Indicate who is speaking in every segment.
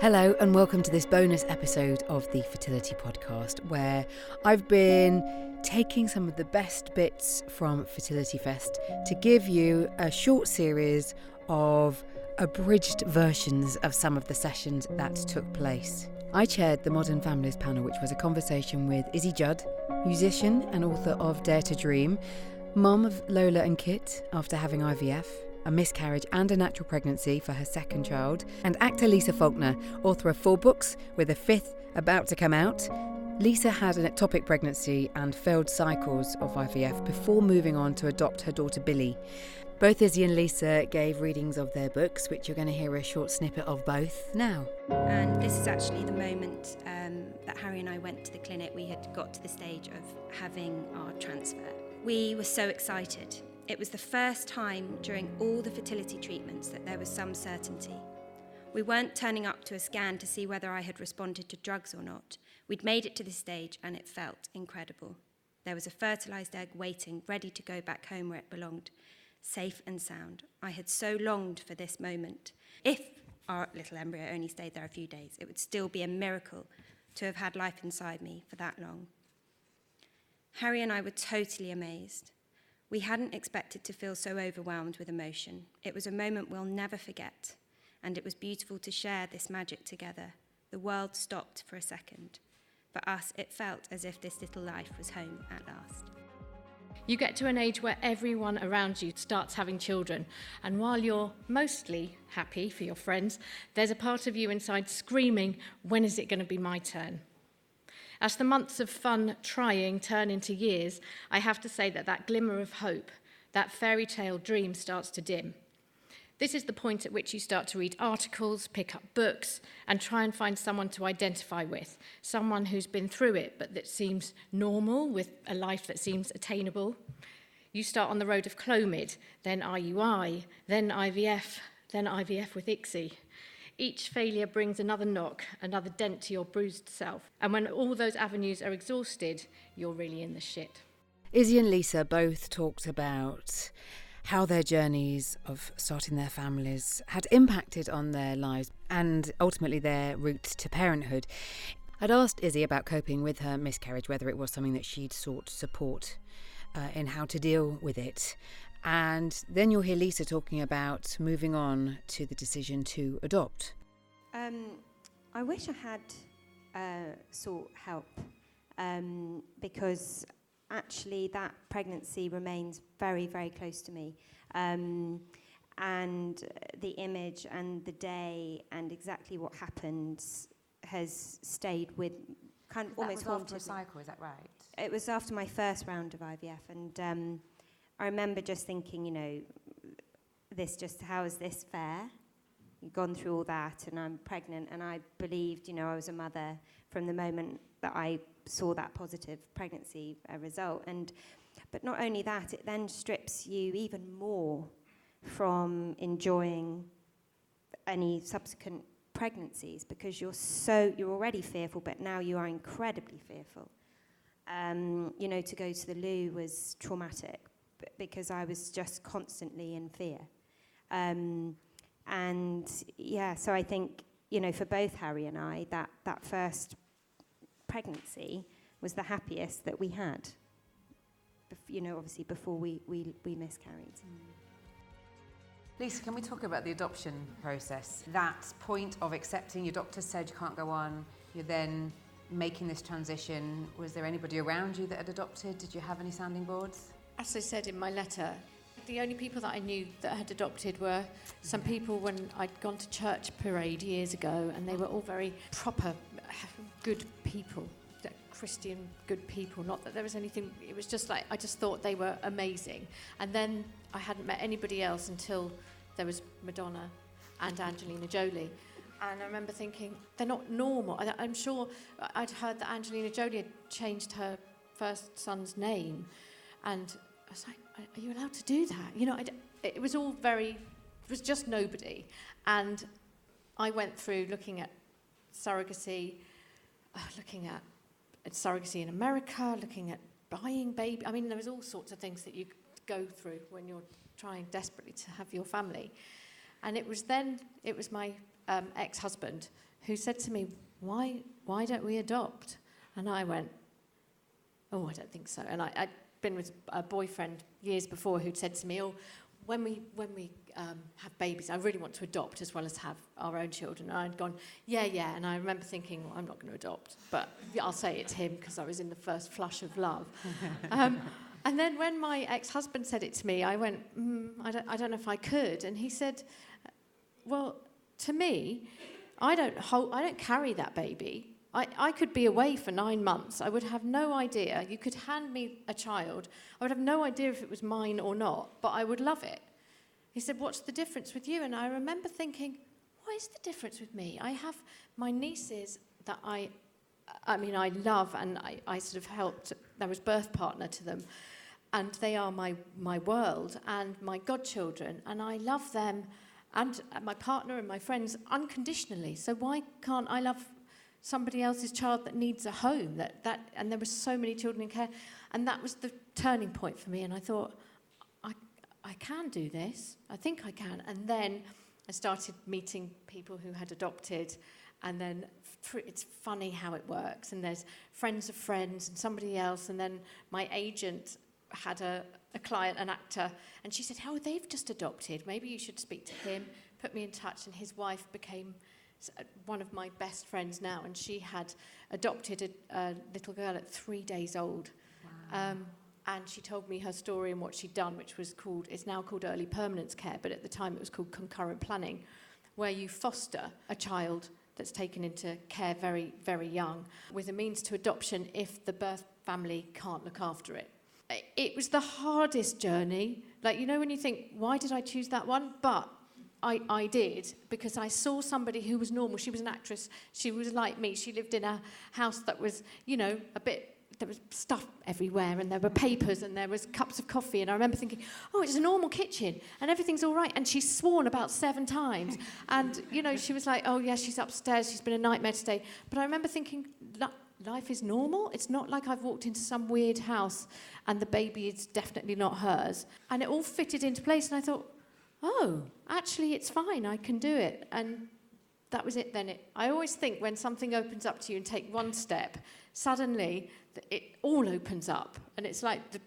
Speaker 1: Hello and welcome to this bonus episode of the Fertility podcast, where I've been taking some of the best bits from Fertility Fest to give you a short series of abridged versions of some of the sessions that took place. I chaired the Modern Families panel, which was a conversation with Izzy Judd, musician and author of Dare to Dream, mum of Lola and Kit after having IVF, a miscarriage and a natural pregnancy for her second child, and actor Lisa Faulkner, author of 4 books with a 5th about to come out. Lisa had an ectopic pregnancy and failed cycles of IVF before moving on to adopt her daughter Billy. Both Izzy and Lisa gave readings of their books, which you're going to hear a short snippet of both now.
Speaker 2: And this is actually the moment that Harry and I went to the clinic. We had got to the stage of having our transfer. We were so excited. It was the first time during all the fertility treatments that there was some certainty. We weren't turning up to a scan to see whether I had responded to drugs or not. We'd made it to this stage and it felt incredible. There was a fertilised egg waiting, ready to go back home where it belonged, safe and sound. I had so longed for this moment. If our little embryo only stayed there a few days, it would still be a miracle to have had life inside me for that long. Harry and I were totally amazed. We hadn't expected to feel so overwhelmed with emotion. It was a moment we'll never forget, and it was beautiful to share this magic together. The world stopped for a second. For us, it felt as if this little life was home at last.
Speaker 3: You get to an age where everyone around you starts having children, and while you're mostly happy for your friends, there's a part of you inside screaming, when is it going to be my turn? As the months of fun trying turn into years, I have to say that glimmer of hope, that fairy tale dream starts to dim. This is the point at which you start to read articles, pick up books, and try and find someone to identify with, someone who's been through it but that seems normal, with a life that seems attainable. You start on the road of Clomid, then IUI, then IVF with ICSI. Each failure brings another knock, another dent to your bruised self. And when all those avenues are exhausted, you're really in the shit.
Speaker 1: Izzy and Lisa both talked about how their journeys of starting their families had impacted on their lives and ultimately their route to parenthood. I'd asked Izzy about coping with her miscarriage, whether it was something that she'd sought support in how to deal with it. And then you'll hear Lisa talking about moving on to the decision to adopt.
Speaker 2: I wish I had sought help because actually that pregnancy remains very, very close to me. And the image and the day and exactly what happened has stayed with kind of almost haunted me.
Speaker 4: After a cycle, is that right?
Speaker 2: It was after my first round of IVF, and I remember just thinking, how is this fair? You've gone through all that and I'm pregnant, and I believed, I was a mother from the moment that I saw that positive pregnancy result. But not only that, it then strips you even more from enjoying any subsequent pregnancies because you're already fearful, but now you are incredibly fearful. To go to the loo was traumatic, because I was just constantly in fear. So I think, for both Harry and I, that first pregnancy was the happiest that we had, obviously before we miscarried.
Speaker 4: Lisa, can we talk about the adoption process? That point of accepting, your doctor said you can't go on, you're then making this transition. Was there anybody around you that had adopted? Did you have any sounding boards?
Speaker 3: As I said in my letter, the only people that I knew that had adopted were some people when I'd gone to church parade years ago, and they were all very proper, good people, Christian good people. Not that there was anything, it was just like, I just thought they were amazing. And then I hadn't met anybody else until there was Madonna and Angelina Jolie. And I remember thinking, they're not normal. I'm sure I'd heard that Angelina Jolie had changed her first son's name. And I was like, are you allowed to do that? It was all it was just nobody. And I went through looking at surrogacy, looking at surrogacy in America, looking at buying baby. I mean, there was all sorts of things that you could go through when you're trying desperately to have your family. And it was my ex-husband who said to me, why don't we adopt? And I went, oh, I don't think so. And I'd been with a boyfriend years before who'd said to me, oh, when we have babies, I really want to adopt as well as have our own children. And I'd gone, yeah. And I remember thinking, well, I'm not going to adopt, but I'll say it's him because I was in the first flush of love. And then when my ex-husband said it to me, I went, I don't know if I could. And he said, well, to me, I don't carry that baby. I could be away for 9 months. I would have no idea. You could hand me a child. I would have no idea if it was mine or not, but I would love it. He said, what's the difference with you? And I remember thinking, what is the difference with me? I have my nieces that I love, and I sort of helped. I was birth partner to them, and they are my world and my godchildren, and I love them and my partner and my friends unconditionally. So why can't I love somebody else's child that needs a home? And there were so many children in care, and that was the turning point for me. And I thought, I can do this. I think I can. And then I started meeting people who had adopted, and then it's funny how it works. And there's friends of friends and somebody else, and then my agent had a client, an actor, and she said, oh, they've just adopted. Maybe you should speak to him. Put me in touch, and his wife became one of my best friends now, and she had adopted a little girl at 3 days old. Wow. And she told me her story and what she'd done, which it's now called early permanence care, but at the time it was called concurrent planning, where you foster a child that's taken into care very, very young with a means to adoption if the birth family can't look after it. It was the hardest journey. Like, when you think, why did I choose that one? But I did, because I saw somebody who was normal. She was an actress. She was like me. She lived in a house that was, there was stuff everywhere, and there were papers, and there was cups of coffee. And I remember thinking, oh, it's a normal kitchen, and everything's all right. And she's sworn about 7 times. And, she was like, oh, yeah, she's upstairs. She's been a nightmare today. But I remember thinking, life is normal. It's not like I've walked into some weird house and the baby is definitely not hers. And it all fitted into place, and I thought, oh, actually, it's fine. I can do it. And that was it then. I always think when something opens up to you and take one step, suddenly it all opens up. And it's like the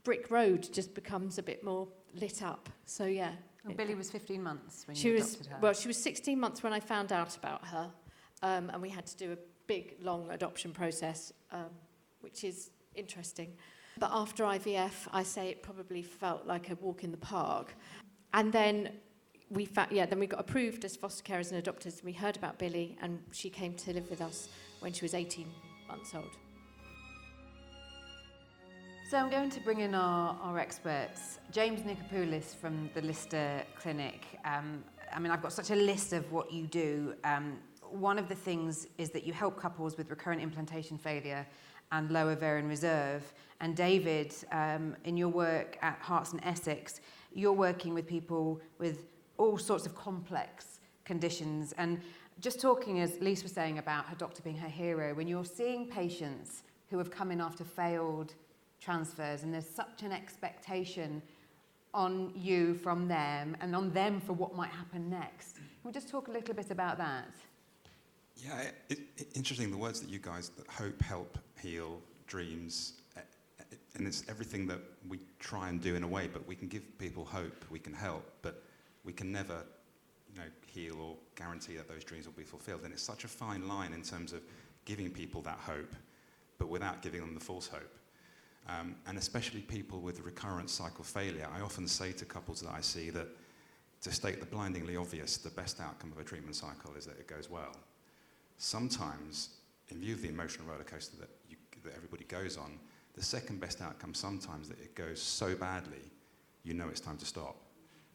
Speaker 3: brick road just becomes a bit more lit up. So, yeah.
Speaker 4: And Billy was 15 months when you adopted her.
Speaker 3: Well, she was 16 months when I found out about her. And we had to do a big, long adoption process, which is interesting. But after IVF, I say it probably felt like a walk in the park. And then we got approved as foster carers and adopters. We heard about Billy, and she came to live with us when she was 18 months old.
Speaker 4: So I'm going to bring in our experts. James Nicopoullos from the Lister Clinic. I've got such a list of what you do. One of the things is that you help couples with recurrent implantation failure and low ovarian reserve. And David, in your work at Herts and Essex, you're working with people with all sorts of complex conditions. And just talking, as Lisa was saying, about her doctor being her hero, when you're seeing patients who have come in after failed transfers, and there's such an expectation on you from them and on them for what might happen next. Can we just talk a little bit about that?
Speaker 5: Yeah, interesting, the words that you guys, that hope, help, heal, dreams, and it's everything that we try and do in a way, but we can give people hope, we can help, but we can never, heal or guarantee that those dreams will be fulfilled. And it's such a fine line in terms of giving people that hope, but without giving them the false hope. And especially people with recurrent cycle failure, I often say to couples that I see that, to state the blindingly obvious, the best outcome of a treatment cycle is that it goes well. Sometimes, in view of the emotional roller coaster that everybody goes on, the second best outcome sometimes that it goes so badly, it's time to stop.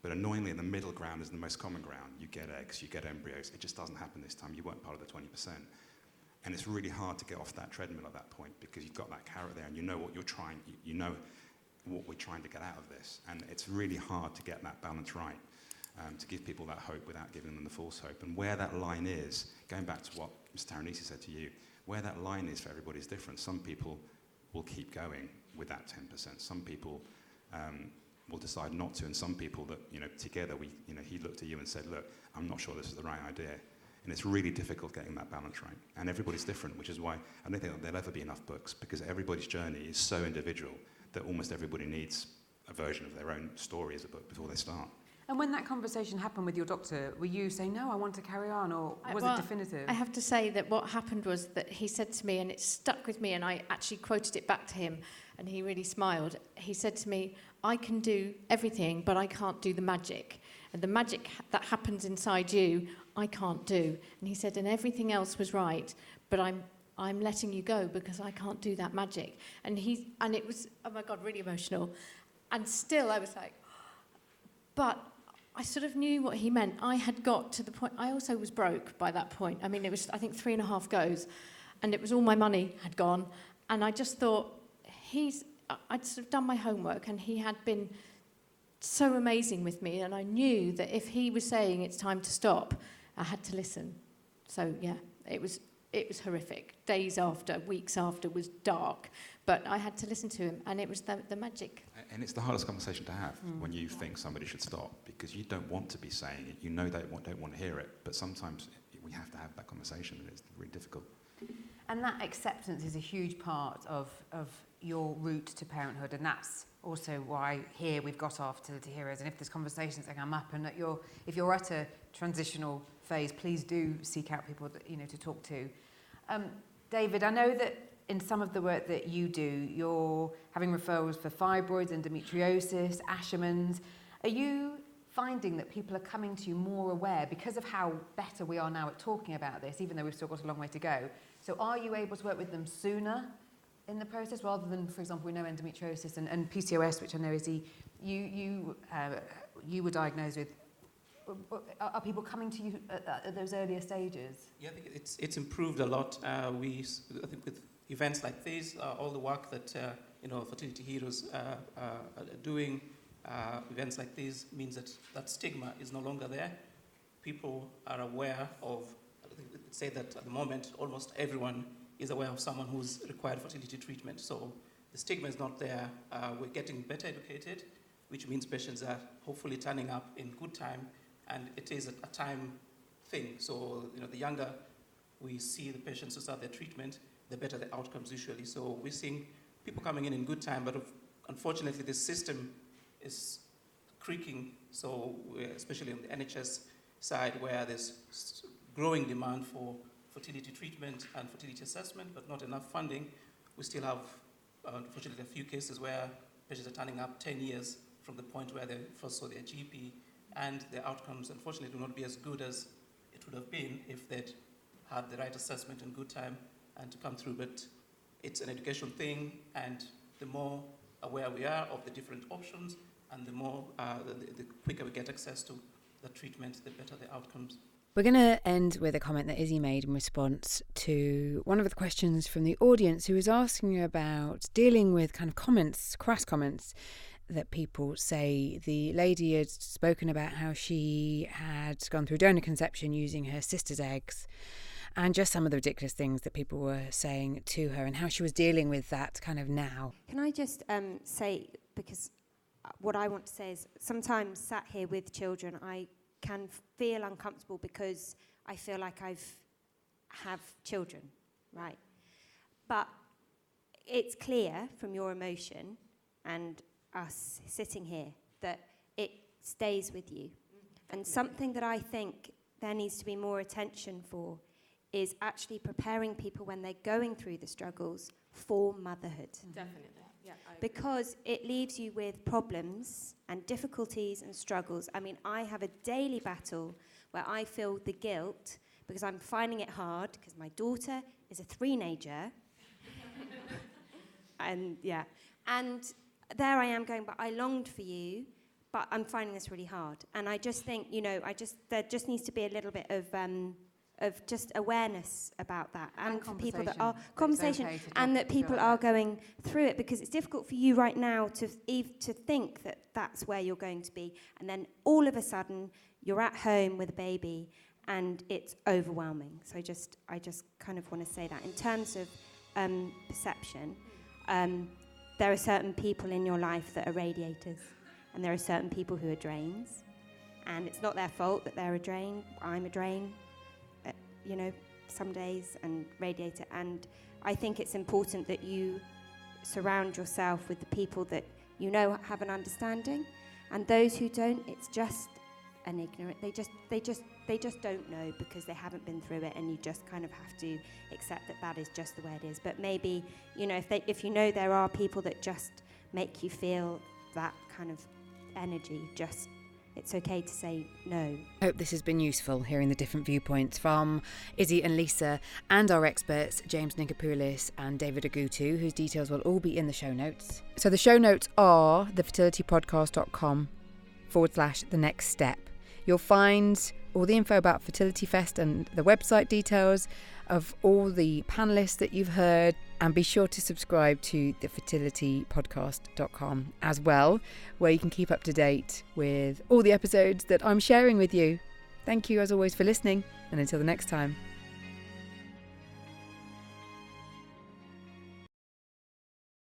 Speaker 5: But annoyingly, the middle ground is the most common ground. You get eggs, you get embryos. It just doesn't happen this time. You weren't part of the 20%. And it's really hard to get off that treadmill at that point, because you've got that carrot there and you know what you're trying, you know what we're trying to get out of this. And it's really hard to get that balance right, to give people that hope without giving them the false hope. And where that line is, going back to what Mr. Taranisi said to you, where that line is for everybody is different. Some people will keep going with that 10%. Some people will decide not to, and some people that, together he looked at you and said, look, I'm not sure this is the right idea. And it's really difficult getting that balance right. And everybody's different, which is why I don't think there'll ever be enough books, because everybody's journey is so individual that almost everybody needs a version of their own story as a book before they start.
Speaker 4: And when that conversation happened with your doctor, were you saying, no, I want to carry on, or was it definitive?
Speaker 3: I have to say that what happened was that he said to me, and it stuck with me, and I actually quoted it back to him, and he really smiled. He said to me, I can do everything, but I can't do the magic. And the magic that happens inside you, I can't do. And he said, and everything else was right, but I'm letting you go because I can't do that magic. And it was, oh my God, really emotional. And still I was like, but I sort of knew what he meant. I had got to the point, I also was broke by that point. I mean, it was, I think, 3.5 goes, and it was all my money had gone. And I just thought, I'd sort of done my homework, and he had been so amazing with me, and I knew that if he was saying it's time to stop, I had to listen. So yeah, it was horrific. Days after, weeks after was dark, but I had to listen to him, and it was the magic.
Speaker 5: And it's the hardest conversation to have when you think somebody should stop, because you don't want to be saying it. You know they don't want to hear it, but sometimes we have to have that conversation, and it's really difficult.
Speaker 4: And that acceptance is a huge part of your route to parenthood, and that's also why here we've got our fertility heroes. And if there's conversations that come up, and that if you're at a transitional phase, please do seek out people that, to talk to. David, I know that in some of the work that you do, you're having referrals for fibroids, endometriosis, Asherman's. Are you finding that people are coming to you more aware because of how better we are now at talking about this, even though we've still got a long way to go? So are you able to work with them sooner in the process, rather than, for example, we know endometriosis and PCOS, which I know Izzy, you were diagnosed with. Are people coming to you at those earlier stages?
Speaker 6: Yeah, I think it's improved a lot. I think with events like this, all the work that Fertility Heroes are doing, events like this means that stigma is no longer there. People are aware of. I think we'd say that at the moment, almost everyone is aware of someone who's required fertility treatment. So the stigma is not there. We're getting better educated, which means patients are hopefully turning up in good time, and it is a time thing. So the younger we see the patients who start their treatment, the better the outcomes usually. So we're seeing people coming in good time, but unfortunately the system is creaking. So especially on the NHS side, where there's growing demand for fertility treatment and fertility assessment, but not enough funding. We still have, unfortunately, a few cases where patients are turning up 10 years from the point where they first saw their GP, and their outcomes, unfortunately, do not be as good as it would have been if they'd had the right assessment in good time and to come through. But it's an education thing, and the more aware we are of the different options, and the more, the quicker we get access to the treatment, the better the outcomes.
Speaker 1: We're going to end with a comment that Izzy made in response to one of the questions from the audience, who was asking about dealing with kind of comments, crass comments that people say. The lady had spoken about how she had gone through donor conception using her sister's eggs, and just some of the ridiculous things that people were saying to her, and how she was dealing with that kind of now.
Speaker 7: Can I just say, because what I want to say is sometimes sat here with children, I can feel uncomfortable because I feel like I have children, right? But it's clear from your emotion and us sitting here that it stays with you. And something that I think there needs to be more attention for is actually preparing people when they're going through the struggles for motherhood.
Speaker 3: Definitely. Yeah,
Speaker 7: because it leaves you with problems and difficulties and struggles. I mean, I have a daily battle where I feel the guilt because I'm finding it hard because my daughter is a three-nager. And there I am going, but I longed for you, but I'm finding this really hard. And I just think, there just needs to be a little bit of just awareness about that, and for people that are conversation, and that people are going through it, because it's difficult for you right now to think that that's where you're going to be, and then all of a sudden you're at home with a baby and it's overwhelming. So I just kind of want to say that in terms of perception, there are certain people in your life that are radiators, and there are certain people who are drains, and it's not their fault that they're a drain. I'm a drain. some days and radiate it. And I think it's important that you surround yourself with the people that have an understanding, and those who don't, it's just an ignorant. They just don't know because they haven't been through it, and you just kind of have to accept that is just the way it is. But maybe if there are people that just make you feel that kind of energy, it's okay to say no.
Speaker 1: I hope this has been useful, hearing the different viewpoints from Izzy and Lisa and our experts, James Nicopoullos and David Ogutu, whose details will all be in the show notes. So the show notes are thefertilitypodcast.com/the next step. You'll find all the info about Fertility Fest and the website details of all the panellists that you've heard, and be sure to subscribe to thefertilitypodcast.com as well, where you can keep up to date with all the episodes that I'm sharing with you. Thank you as always for listening, and until the next time.